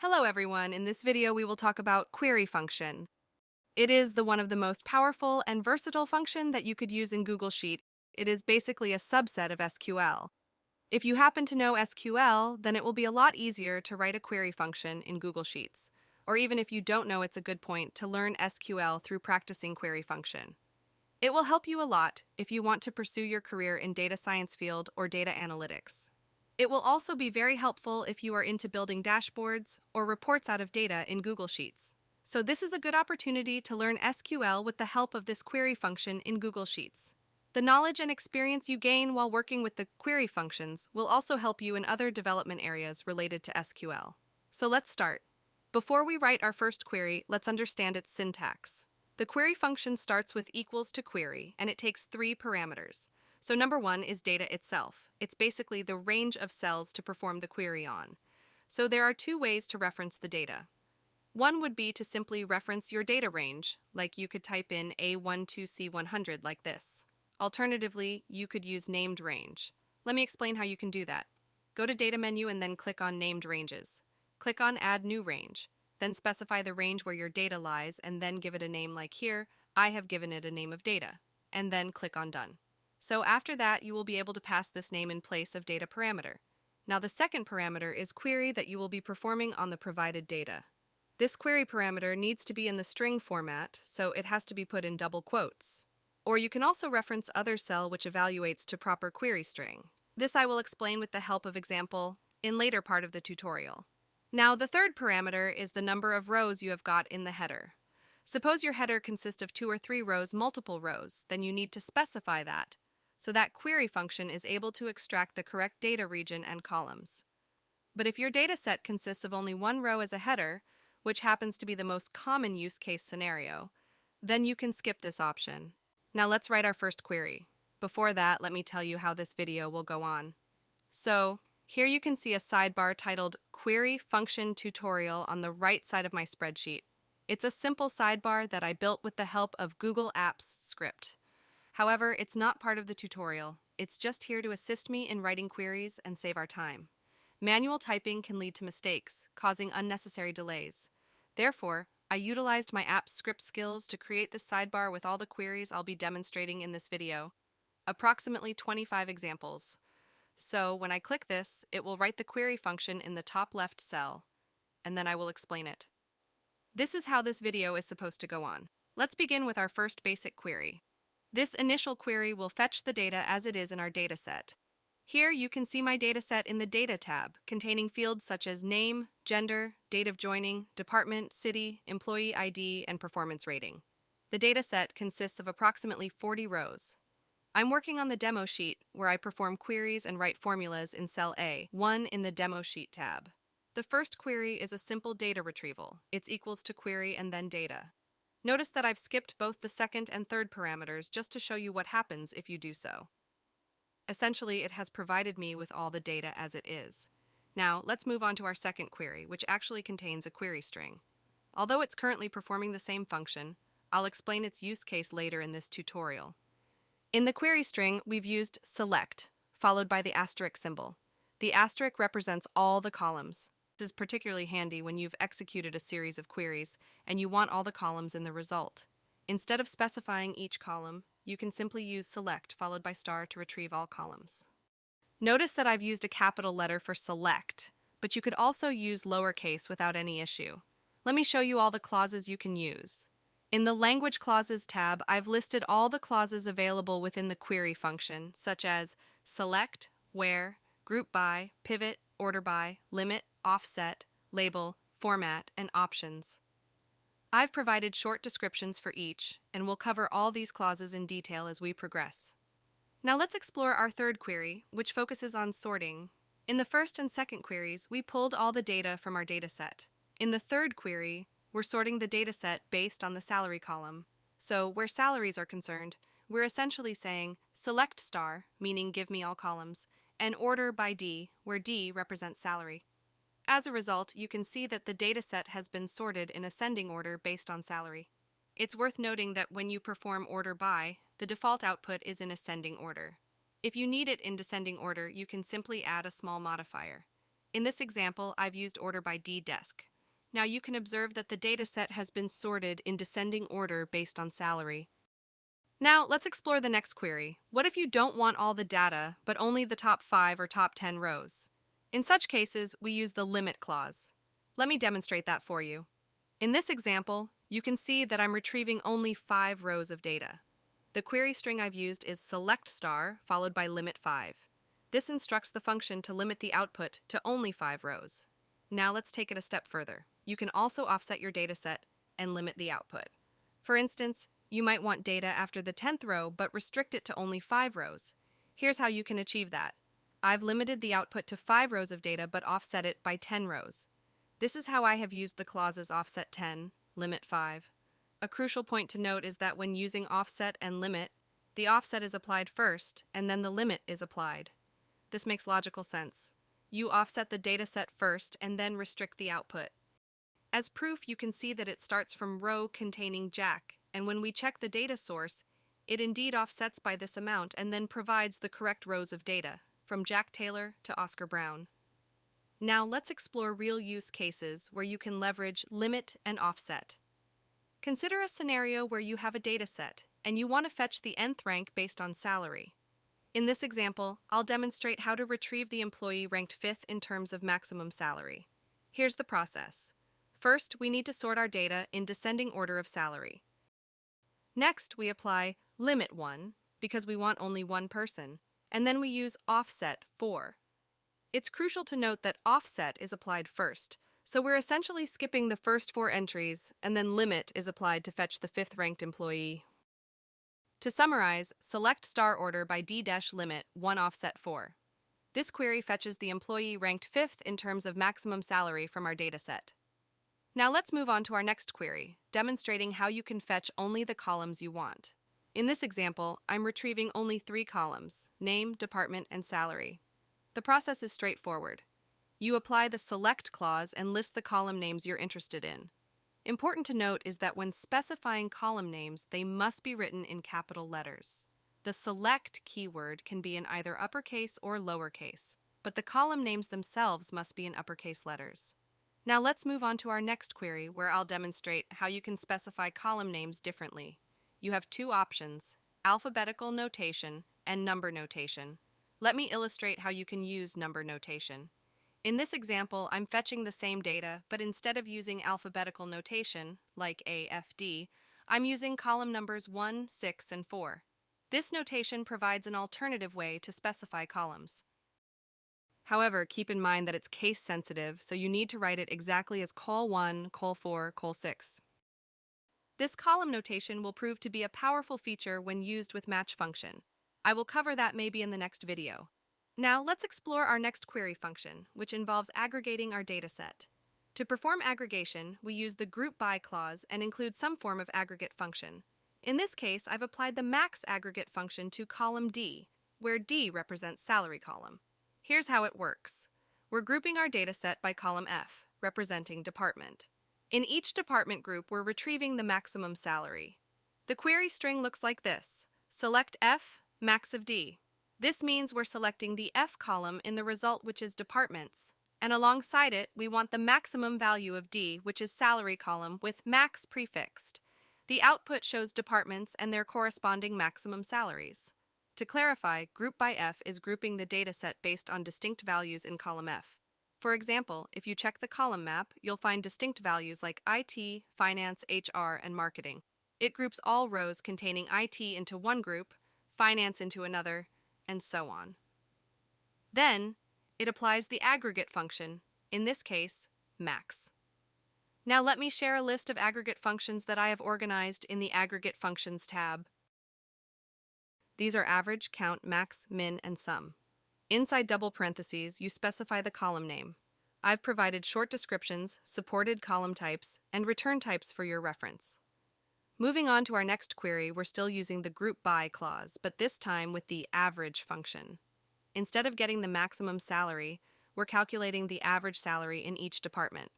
Hello everyone, in this video we will talk about query function. It is one of the most powerful and versatile function that you could use in Google Sheet. It is basically a subset of SQL. If you happen to know SQL, then it will be a lot easier to write a query function in Google Sheets. Or even if you don't know, it's a good point to learn SQL through practicing query function. It will help you a lot if you want to pursue your career in data science field or data analytics. It will also be very helpful if you are into building dashboards or reports out of data in Google Sheets. So this is a good opportunity to learn SQL with the help of this query function in Google Sheets. The knowledge and experience you gain while working with the query functions will also help you in other development areas related to SQL. So let's start. Before we write our first query, let's understand its syntax. The query function starts with equals to query, and it takes 3 parameters. So number 1 is data itself. It's basically the range of cells to perform the query on. So there are 2 ways to reference the data. One would be to simply reference your data range, like you could type in A12C100 like this. Alternatively, you could use named range. Let me explain how you can do that. Go to Data menu and then click on Named Ranges. Click on Add New Range. Then specify the range where your data lies and then give it a name like here. I have given it a name of data. And then click on Done. So after that, you will be able to pass this name in place of data parameter. Now the second parameter is query that you will be performing on the provided data. This query parameter needs to be in the string format, so it has to be put in double quotes. Or you can also reference other cell which evaluates to proper query string. This I will explain with the help of example in later part of the tutorial. Now the third parameter is the number of rows you have got in the header. Suppose your header consists of 2 or 3 rows, multiple rows, then you need to specify that, so that query function is able to extract the correct data region and columns. But if your data set consists of only 1 row as a header, which happens to be the most common use case scenario, then you can skip this option. Now let's write our first query. Before that, let me tell you how this video will go on. So, here you can see a sidebar titled Query Function Tutorial on the right side of my spreadsheet. It's a simple sidebar that I built with the help of Google Apps script. However, it's not part of the tutorial. It's just here to assist me in writing queries and save our time. Manual typing can lead to mistakes, causing unnecessary delays. Therefore, I utilized my app script skills to create this sidebar with all the queries I'll be demonstrating in this video, approximately 25 examples. So when I click this, it will write the query function in the top left cell, and then I will explain it. This is how this video is supposed to go on. Let's begin with our first basic query. This initial query will fetch the data as it is in our dataset. Here you can see my dataset in the Data tab, containing fields such as name, gender, date of joining, department, city, employee ID, and performance rating. The dataset consists of approximately 40 rows. I'm working on the demo sheet, where I perform queries and write formulas in cell A1 in the Demo Sheet tab. The first query is a simple data retrieval. It's equals to query and then data. Notice that I've skipped both the second and third parameters just to show you what happens if you do so. Essentially, it has provided me with all the data as it is. Now, let's move on to our second query, which actually contains a query string. Although it's currently performing the same function, I'll explain its use case later in this tutorial. In the query string, we've used select, followed by the asterisk symbol. The asterisk represents all the columns. This is particularly handy when you've executed a series of queries and you want all the columns in the result. Instead of specifying each column, you can simply use select followed by star to retrieve all columns. Notice that I've used a capital letter for select, but you could also use lowercase without any issue. Let me show you all the clauses you can use. In the Language Clauses tab, I've listed all the clauses available within the query function, such as select, where, group by, pivot, order by, limit, offset, label, format, and options. I've provided short descriptions for each, and we'll cover all these clauses in detail as we progress. Now let's explore our third query, which focuses on sorting. In the first and second queries, we pulled all the data from our dataset. In the third query, we're sorting the dataset based on the salary column. So where salaries are concerned, we're essentially saying select star, meaning give me all columns, and order by D, where D represents salary. As a result, you can see that the dataset has been sorted in ascending order based on salary. It's worth noting that when you perform order by, the default output is in ascending order. If you need it in descending order, you can simply add a small modifier. In this example, I've used order by D desk, Now you can observe that the dataset has been sorted in descending order based on salary. Now let's explore the next query. What if you don't want all the data, but only the top 5 or top 10 rows? In such cases, we use the limit clause. Let me demonstrate that for you. In this example, you can see that I'm retrieving only 5 rows of data. The query string I've used is select star followed by limit 5. This instructs the function to limit the output to only 5 rows. Now let's take it a step further. You can also offset your dataset and limit the output. For instance, you might want data after the 10th row but restrict it to only 5 rows. Here's how you can achieve that. I've limited the output to 5 rows of data but offset it by 10 rows. This is how I have used the clauses offset 10, limit 5. A crucial point to note is that when using offset and limit, the offset is applied first and then the limit is applied. This makes logical sense. You offset the dataset first and then restrict the output. As proof, you can see that it starts from row containing Jack, and when we check the data source, it indeed offsets by this amount and then provides the correct rows of data, from Jack Taylor to Oscar Brown. Now let's explore real use cases where you can leverage limit and offset. Consider a scenario where you have a dataset and you want to fetch the nth rank based on salary. In this example, I'll demonstrate how to retrieve the employee ranked 5th in terms of maximum salary. Here's the process. First, we need to sort our data in descending order of salary. Next, we apply limit 1 because we want only one person, and then we use offset 4. It's crucial to note that offset is applied first, so we're essentially skipping the first 4 entries, and then limit is applied to fetch the 5th ranked employee. To summarize, select star order by d-limit 1 offset 4. This query fetches the employee ranked 5th in terms of maximum salary from our dataset. Now let's move on to our next query, demonstrating how you can fetch only the columns you want. In this example, I'm retrieving only 3 columns, name, department, and salary. The process is straightforward. You apply the select clause and list the column names you're interested in. Important to note is that when specifying column names, they must be written in capital letters. The select keyword can be in either uppercase or lowercase, but the column names themselves must be in uppercase letters. Now let's move on to our next query where I'll demonstrate how you can specify column names differently. You have 2 options, alphabetical notation and number notation. Let me illustrate how you can use number notation. In this example, I'm fetching the same data, but instead of using alphabetical notation, like A, F, D, I'm using column numbers 1, 6, and 4. This notation provides an alternative way to specify columns. However, keep in mind that it's case sensitive, so you need to write it exactly as col 1, col 4, col 6. This column notation will prove to be a powerful feature when used with match function. I will cover that maybe in the next video. Now let's explore our next query function, which involves aggregating our dataset. To perform aggregation, we use the group by clause and include some form of aggregate function. In this case, I've applied the max aggregate function to column D, where D represents salary column. Here's how it works. We're grouping our dataset by column F, representing department. In each department group, we're retrieving the maximum salary. The query string looks like this. Select F, max of D. This means we're selecting the F column in the result, which is departments, and alongside it, we want the maximum value of D, which is salary column, with max prefixed. The output shows departments and their corresponding maximum salaries. To clarify, group by F is grouping the dataset based on distinct values in column F. For example, if you check the column map, you'll find distinct values like IT, finance, HR, and marketing. It groups all rows containing IT into one group, finance into another, and so on. Then, it applies the aggregate function, in this case, max. Now let me share a list of aggregate functions that I have organized in the Aggregate Functions tab. These are average, count, max, min, and sum. Inside double parentheses, you specify the column name. I've provided short descriptions, supported column types, and return types for your reference. Moving on to our next query, we're still using the group by clause, but this time with the average function. Instead of getting the maximum salary, we're calculating the average salary in each department.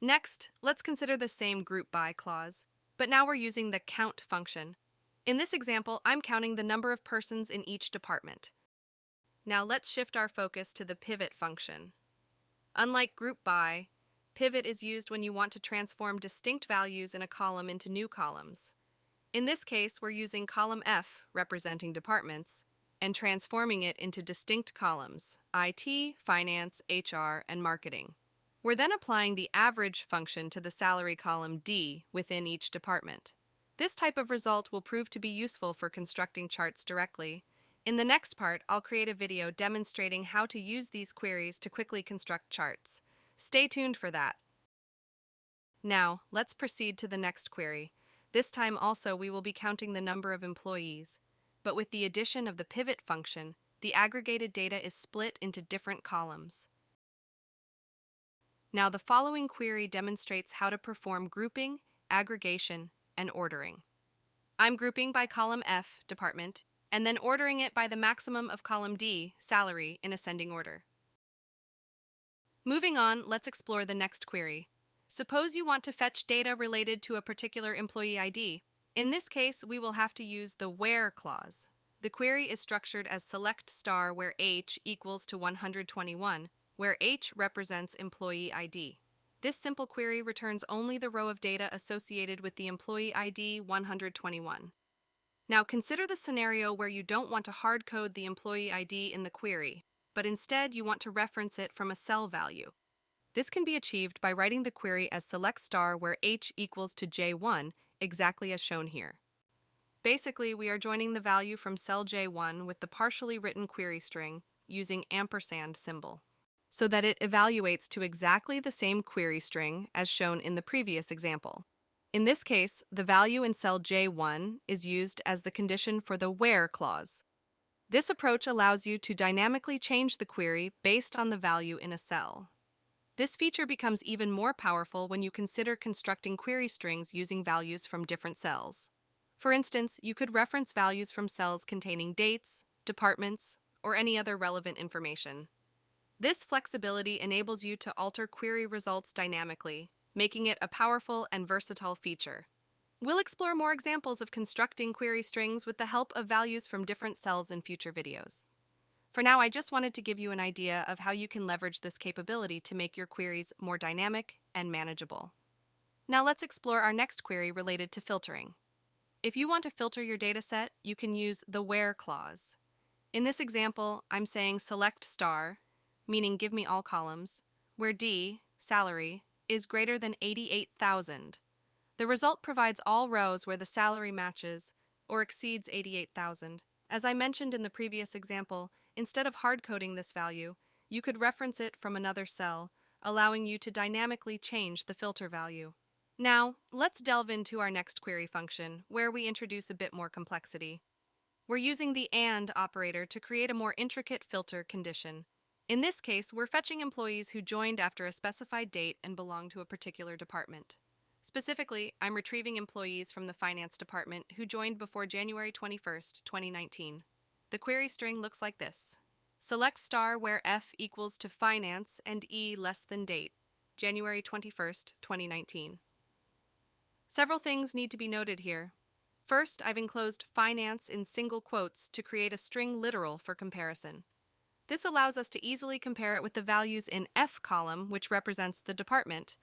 Next, let's consider the same group by clause, but now we're using the count function. In this example, I'm counting the number of persons in each department. Now let's shift our focus to the pivot function. Unlike group by, Pivot is used when you want to transform distinct values in a column into new columns. In this case, we're using column F, representing departments, and transforming it into distinct columns: IT, Finance, HR, and Marketing. We're then applying the average function to the salary column D within each department. This type of result will prove to be useful for constructing charts directly. In the next part, I'll create a video demonstrating how to use these queries to quickly construct charts. Stay tuned for that. Now, let's proceed to the next query. This time also we will be counting the number of employees, but with the addition of the pivot function, the aggregated data is split into different columns. Now, the following query demonstrates how to perform grouping, aggregation, and ordering. I'm grouping by column F, department, and then ordering it by the maximum of column D, salary, in ascending order. Moving on, let's explore the next query. Suppose you want to fetch data related to a particular employee ID. In this case, we will have to use the where clause. The query is structured as select star where H equals to 121, where H represents employee ID. This simple query returns only the row of data associated with the employee ID 121. Now consider the scenario where you don't want to hard code the employee ID in the query, but instead you want to reference it from a cell value. This can be achieved by writing the query as select star where H equals to J1, exactly as shown here. Basically, we are joining the value from cell J1 with the partially written query string using ampersand symbol, so that it evaluates to exactly the same query string as shown in the previous example. In this case, the value in cell J1 is used as the condition for the where clause. This approach allows you to dynamically change the query based on the value in a cell. This feature becomes even more powerful when you consider constructing query strings using values from different cells. For instance, you could reference values from cells containing dates, departments, or any other relevant information. This flexibility enables you to alter query results dynamically, making it a powerful and versatile feature. We'll explore more examples of constructing query strings with the help of values from different cells in future videos. For now, I just wanted to give you an idea of how you can leverage this capability to make your queries more dynamic and manageable. Now let's explore our next query related to filtering. If you want to filter your dataset, you can use the where clause. In this example, I'm saying select star, meaning give me all columns, where D, salary, is greater than 88,000. The result provides all rows where the salary matches or exceeds 88,000. As I mentioned in the previous example, instead of hard-coding this value, you could reference it from another cell, allowing you to dynamically change the filter value. Now, let's delve into our next query function, where we introduce a bit more complexity. We're using the AND operator to create a more intricate filter condition. In this case, we're fetching employees who joined after a specified date and belong to a particular department. Specifically, I'm retrieving employees from the finance department who joined before January 21st, 2019. The query string looks like this. Select star where F equals to finance and E less than date, January 21st, 2019. Several things need to be noted here. First, I've enclosed finance in single quotes to create a string literal for comparison. This allows us to easily compare it with the values in F column, which represents the department.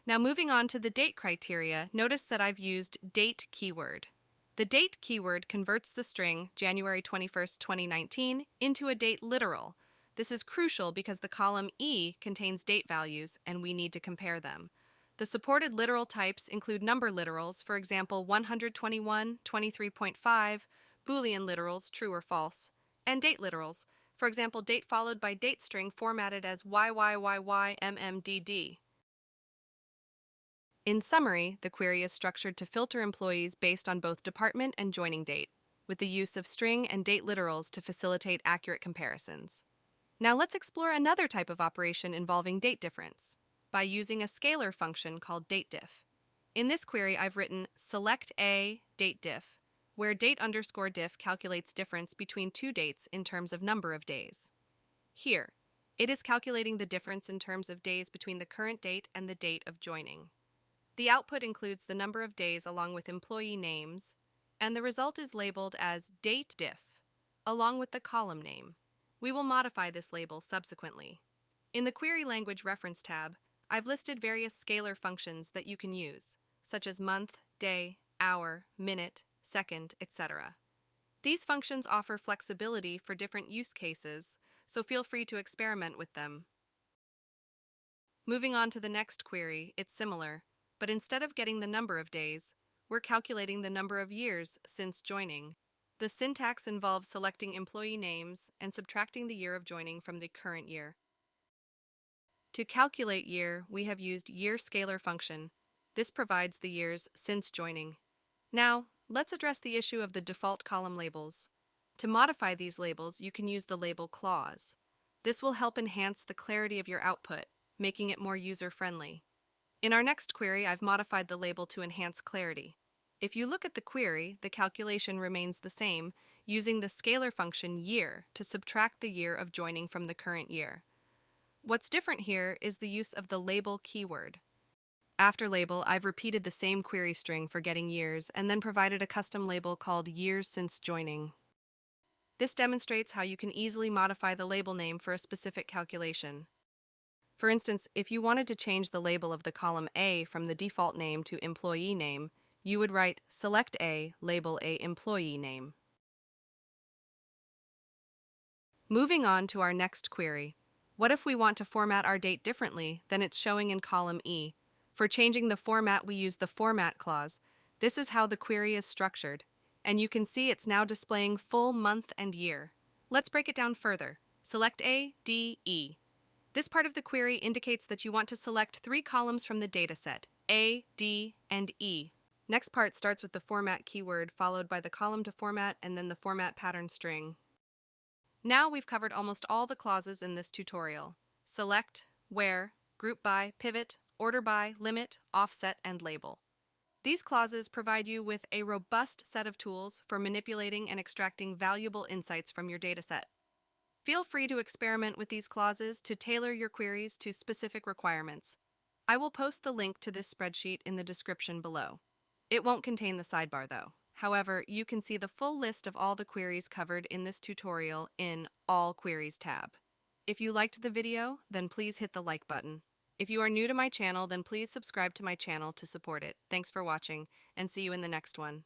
Now moving on to the date criteria, notice that I've used date keyword. The date keyword converts the string January 21st, 2019 into a date literal. This is crucial because the column E contains date values and we need to compare them. The supported literal types include number literals, for example 121, 23.5, Boolean literals, true or false, and date literals, for example date followed by date string formatted as YYYYMMDD. In summary, the query is structured to filter employees based on both department and joining date, with the use of string and date literals to facilitate accurate comparisons. Now let's explore another type of operation involving date difference, by using a scalar function called dateDiff. In this query, I've written select A dateDiff, where date_diff calculates difference between two dates in terms of number of days. Here, it is calculating the difference in terms of days between the current date and the date of joining. The output includes the number of days along with employee names, and the result is labeled as dateDiff, along with the column name. We will modify this label subsequently. In the Query Language Reference tab, I've listed various scalar functions that you can use, such as month, day, hour, minute, second, etc. These functions offer flexibility for different use cases, so feel free to experiment with them. Moving on to the next query, it's similar, but instead of getting the number of days, we're calculating the number of years since joining. The syntax involves selecting employee names and subtracting the year of joining from the current year. To calculate year, we have used year scalar function. This provides the years since joining. Now, let's address the issue of the default column labels. To modify these labels, you can use the label clause. This will help enhance the clarity of your output, making it more user-friendly. In our next query, I've modified the label to enhance clarity. If you look at the query, the calculation remains the same, using the scalar function year to subtract the year of joining from the current year. What's different here is the use of the label keyword. After label, I've repeated the same query string for getting years and then provided a custom label called years since joining. This demonstrates how you can easily modify the label name for a specific calculation. For instance, if you wanted to change the label of the column A from the default name to employee name, you would write select A, label A employee name. Moving on to our next query. What if we want to format our date differently than it's showing in column E? For changing the format, we use the format clause. This is how the query is structured, and you can see it's now displaying full month and year. Let's break it down further. Select A, D, E. This part of the query indicates that you want to select 3 columns from the dataset, A, D, and E. Next part starts with the format keyword, followed by the column to format and then the format pattern string. Now we've covered almost all the clauses in this tutorial: select, where, group by, pivot, order by, limit, offset, and label. These clauses provide you with a robust set of tools for manipulating and extracting valuable insights from your dataset. Feel free to experiment with these clauses to tailor your queries to specific requirements. I will post the link to this spreadsheet in the description below. It won't contain the sidebar though. However, you can see the full list of all the queries covered in this tutorial in All Queries tab. If you liked the video, then please hit the like button. If you are new to my channel, then please subscribe to my channel to support it. Thanks for watching, and see you in the next one.